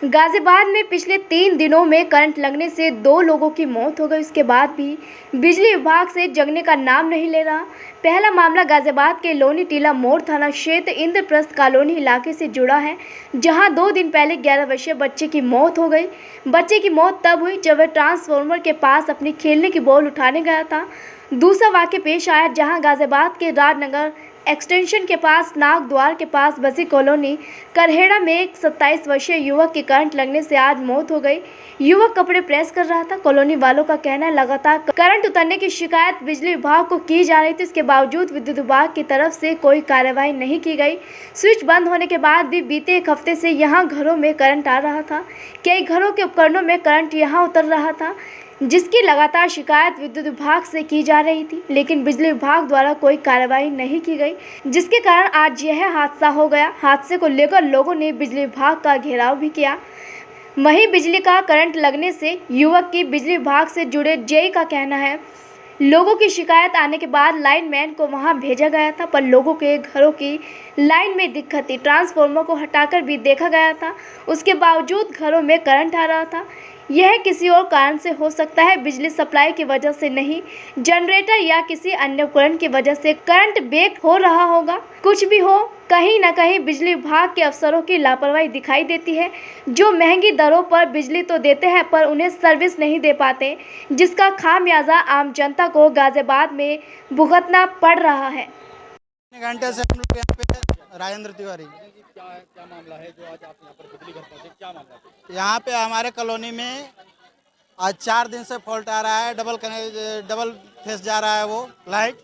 गाजियाबाद में पिछले 3 दिनों में करंट लगने से 2 लोगों की मौत हो गई। उसके बाद भी बिजली विभाग से जगने का नाम नहीं ले रहा। पहला मामला गाजियाबाद के लोनी टीला मोड़ थाना क्षेत्र इंद्रप्रस्थ कॉलोनी इलाके से जुड़ा है, जहां 2 दिन पहले 11 वर्षीय बच्चे की मौत हो गई। बच्चे की मौत तब हुई जब वह ट्रांसफार्मर के पास अपनी खेलने की बॉल उठाने गया था। दूसरा वाक़या पेश आया जहां गाजियाबाद के राजनगर एक्सटेंशन के पास नाग द्वार के पास बसी कॉलोनी करहेड़ा में एक 27 वर्षीय युवक की करंट लगने से आज मौत हो गई। युवक कपड़े प्रेस कर रहा था। कॉलोनी वालों का कहना है लगातार करंट उतरने की शिकायत बिजली विभाग को की जा रही थी। इसके बावजूद विद्युत विभाग की तरफ से कोई कार्रवाई नहीं की गई। स्विच बंद होने के बाद भी बीते 1 हफ्ते से यहाँ घरों में करंट आ रहा था। कई घरों के उपकरणों में करंट यहाँ उतर रहा था, जिसकी लगातार शिकायत विद्युत विभाग से की जा रही थी, लेकिन बिजली विभाग द्वारा कोई कार्रवाई नहीं की गई, जिसके कारण आज यह हादसा हो गया। हादसे को लेकर लोगों ने बिजली विभाग का घेराव भी किया। वहीं बिजली का करंट लगने से युवक की बिजली विभाग से जुड़े जेई का कहना है, लोगों की शिकायत आने के बाद लाइनमैन को वहां भेजा गया था, पर लोगों के घरों की लाइन में दिक्कत थी। ट्रांसफार्मर को हटाकर भी देखा गया था, उसके बावजूद घरों में करंट आ रहा था। यह किसी और कारण से हो सकता है, बिजली सप्लाई की वजह से नहीं, जनरेटर या किसी अन्य उपकरण की वजह से करंट ब्रेक हो रहा होगा। कुछ भी हो, कहीं न कहीं बिजली विभाग के अफसरों की लापरवाही दिखाई देती है, जो महंगी दरों पर बिजली तो देते हैं पर उन्हें सर्विस नहीं दे पाते, जिसका खामियाजा आम जनता को गाजियाबाद में भुगतना पड़ रहा है। घंटे से हम लोग यहाँ पे राजेंद्र तिवारी क्या मामला है जो आज आप यहाँ पर बिजली घर पहुँचे, क्या मामला है? यहाँ पे हमारे कॉलोनी में आज 4 दिन से फॉल्ट आ रहा है। डबल फेस जा रहा है वो लाइट।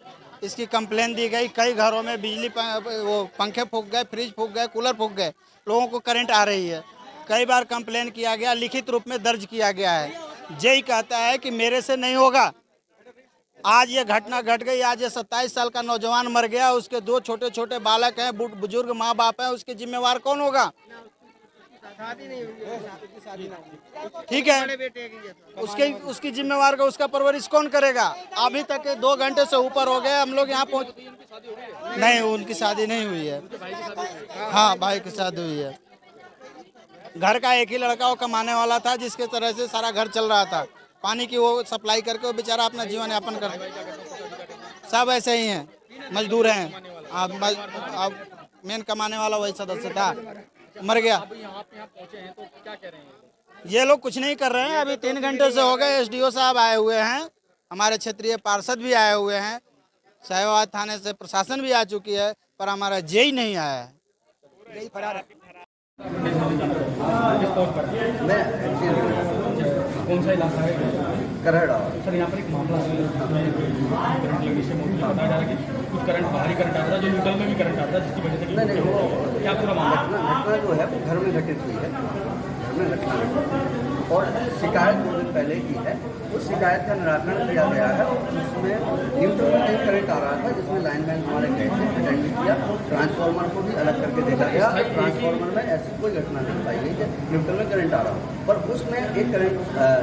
इसकी कंप्लेन दी गई। कई घरों में बिजली वो पंखे फूक गए, फ्रिज फूक गए, कूलर फूक गए, लोगों को करंट आ रही है। कई बार कंप्लेन किया गया, लिखित रूप में दर्ज किया गया है। जेई कहता है कि मेरे से नहीं होगा। आज ये घटना घट गई। आज ये 27 साल का नौजवान मर गया। उसके 2 छोटे छोटे बालक हैं, बुजुर्ग माँ बाप हैं। उसके जिम्मेवार कौन होगा? ठीक है, उसकी जिम्मेवार का उसका परवरिश कौन करेगा? अभी तक 2 घंटे से ऊपर हो गए, हम लोग यहाँ पहुँच नहीं। उनकी शादी नहीं हुई है। हाँ, भाई की शादी हुई है। घर का एक ही लड़का वो कमाने वाला था, जिसके तरह से सारा घर चल रहा था। पानी की वो सप्लाई करके वो बेचारा अपना जीवन यापन कर। सब ऐसे ही हैं, मजदूर हैं। अब मेन कमाने वाला वही सदस्य था, मर गया। ये लोग कुछ नहीं कर रहे हैं। अभी 3 घंटे से हो गए। एसडीओ साहब आए हुए हैं, हमारे क्षेत्रीय पार्षद भी आए हुए हैं, साहिबाबाद थाने से प्रशासन भी आ चुकी है, पर हमारा जेई नहीं आया है। जेई फरार है। कौन सा इलाका है? करहड़ा। सर, यहाँ पर एक मामला है करंट लगने से मुझे बताया जा रहा है कि कुछ करंट बाहरी करंट आता था, जो न्यूट्रल में भी करंट आता था, जिसकी वजह से नहीं वो क्या पूरा मामला घटना जो है वो घर में घटित हुई है। घर में घटना घटित और शिकायत 2 दिन पहले की है। उस शिकायत का निराकरण किया गया है। उसमें न्यूट्रल में कहीं करंट आ रहा था, जिसमें लाइनमैन हमारे गए थे, अटेंड किया। ट्रांसफार्मर को भी अलग करके देखा गया। ट्रांसफार्मर में ऐसी कोई घटना नहीं पाई गई कि न्यूट्रल में करंट आ रहा हो, पर उसमें एक करंट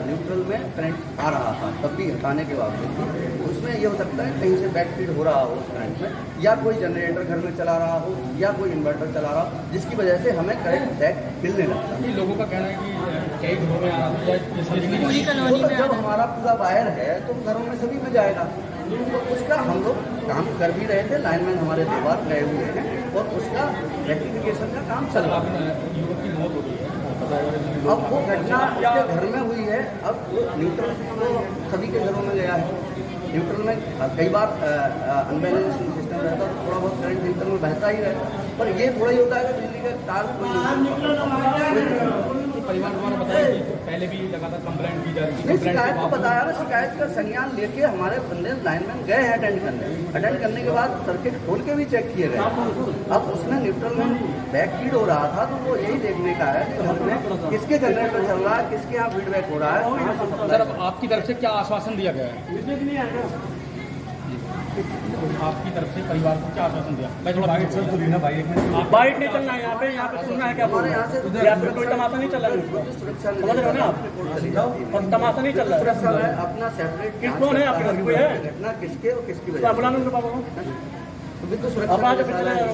न्यूट्रल में करंट आ रहा था, तब भी हटाने के बावजूद भी उसमें ये हो सकता है कहीं से बैक फीड हो रहा हो उस करंट में, या कोई जनरेटर घर में चला रहा हो, या कोई इन्वर्टर चला रहा हो, जिसकी वजह से हमें करंट बैक मिलने लगता है। लोगों का कहना है कि कई घरों में आ रहा था, जब हमारा पूरा वायर है तो घरों में सभी में जाएगा। तो उसका हम लोग काम कर भी रहे थे। लाइनमैन हमारे 2 बार गए हुए हैं और उसका रेक्टिफिकेशन का काम चल रहा है। युवक की मौत हो गई है। अब वो घटना उसके घर में हुई है। अब वो न्यूट्रल तो सभी के घरों में गया है। न्यूट्रल में कई बार अनबैलेंस सिस्टम रहता है, थोड़ा बहुत करंट न्यूट्रल में बहता ही रहता है, पर ये थोड़ा ही होता है कि बिजली का तार परिवार द्वारा बताया कि पहले भी लगातार कंप्लेंट की जा रही है। शिकायत को बताया ना, शिकायत का संज्ञान लेके हमारे बंदे लाइनमैन गए हैं अटेंड करने के बाद सर्किट खोल के भी चेक किए गए। अब उसमें न्यूट्रल में बैक फीड हो रहा था, तो वो यही देखने का है कि घर में किसके जनरेटर चल रहा है, किसके यहाँ फीडबैक हो रहा है। सर, अब आपकी तरफ से क्या आश्वासन दिया गया है? आपकी तरफ से परिवार को क्या आश्वासन दिया? मैं थोड़ा बाइट चल तो ना भाई, बाइट नहीं चलना है यहाँ पे सुनना है क्या? हमारे यहाँ से कोई तमाशा नहीं चल रहा है, सुरक्षा समझ रहे हो ना आप? चली जाओ और तमाशा नहीं चल रहा है। अपना सेपरेट कौन है आपके घर? कोई है घटना किसके और किसकी तो वजह बुला लो पापा को। तो विद्युत सुरक्षा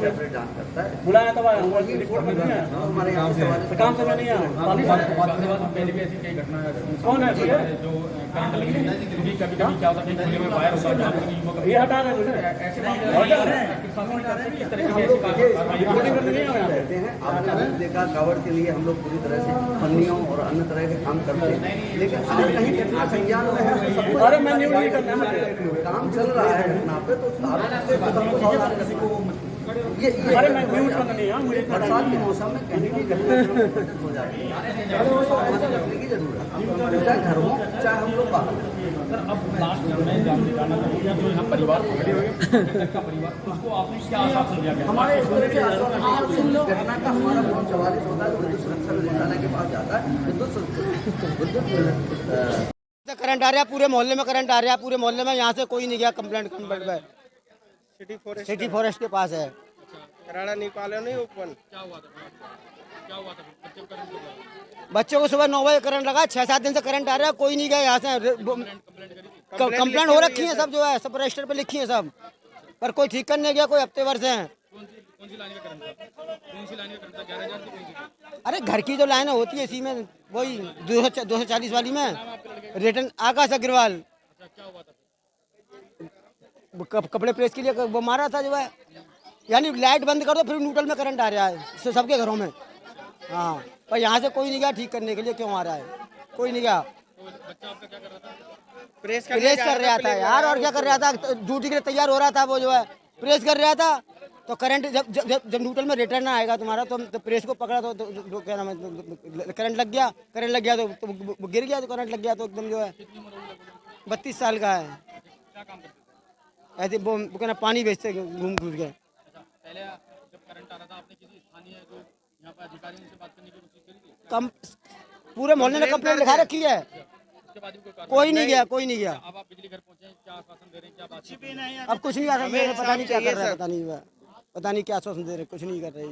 सेपरेट जांच करता है। बुलाया तो हमारे यहाँ से सवाल काम समय नहीं है। पहले भी ऐसी कई घटना कौन है जो करंट लगी क्योंकि कभी कभी क्या होता है खुले में फायर होता है, ये हटा रहे हैं ऐसे कहते हैं। आपने देखा कावड़ के लिए हम लोग पूरी तरह से पन्नियों और अन्य तरह के काम करते हैं, लेकिन अगर कहीं घटना संज्ञान में है तो सब कुछ अरे मैं न्यूज़ नहीं करना मुझे काम चल रहा है घटना पे, तो सबको सावधान रखना। ये अरे मैं न्यूज़ करना नहीं है मुझे बरसात के मौसम में कहीं भी घटना हो जाती है, तो उसको सावधान रखने की जरूरत है, चाहे घर हो चाहे हम लोग बाहर हो। सर अब लास्ट में जाना चाहूँगा जो यहाँ परिवार खड़े हुए का परिवार उसको आपने क्या आश्वासन दिया गया? हमारे इस तरह से आश्वासन घटना का हमारा फोन 44 होता है तो विद्युत सुरक्षा निदेशालय के पास जाता है। विद्युत करंट आ रहा है, पूरे मोहल्ले में करंट आ रहा है, पूरे मोहल्ले में यहाँ से कोई नहीं गया कंप्लेंट पे। सिटी फॉरेस्ट के पास है। राणा निकाले नहीं ओपन। क्या हुआ था बच्चे को करंट लगा? बच्चों को सुबह 9 बजे करंट लगा, 6-7 दिन से करंट आ रहा है, कोई नहीं गया यहाँ से। कंप्लेंट हो रखी है सब, जो है सब रजिस्टर पे लिखी है सब, पर कोई ठीक करने गया, कोई हफ्ते भर से है। कौन सी लाइन का करंट था? कौन सी लाइन का करंट था? 11,000 की कौन सी? अरे घर की जो लाइन होती है इसी में, वही 240 वाली में रिटर्न आकाश अग्रवाल। क्या हुआ था? कपड़े प्रेस के लिए वो मारा था जो है, यानी लाइट बंद कर दो फिर न्यूट्रल में करंट आ रहा है सबके घरों में। हाँ, पर यहाँ से कोई नहीं गया ठीक करने के लिए, क्यों आ रहा है, कोई नहीं गया। बच्चा आपका क्या कर रहा था? प्रेस प्रेस कर रहा था यार, और क्या कर रहा था, ड्यूटी के लिए तैयार हो रहा था वो जो है, प्रेस कर रहा था। तो करंट जब न्यूट्रल में रिटर्न आएगा तुम्हारा, तो प्रेस को पकड़ा तो क्या नाम है, करंट लग गया तो वो गिर गया, तो करंट लग गया तो एकदम जो है 32 साल का है। क्या काम करते थे? ऐसे वो कहना पानी बेचते घूम घूम के। पहले जब करंट आ रहा था आपने किसी स्थानीय जो यहाँ पर अधिकारियों से बात करने की कोशिश करी थी? कम पूरे मोहल्ले ने कंप्लेंट लिखा रखी है, उसके बाद भी कोई नहीं गया, कोई नहीं गया। अब आप बिजली घर पहुँचे, क्या आश्वासन दे रहे हैं, क्या बात? अब कुछ नहीं आ रहा, पता नहीं क्या कर रहा है, पता नहीं क्या आश्वासन दे रहे, कुछ नहीं कर रहे।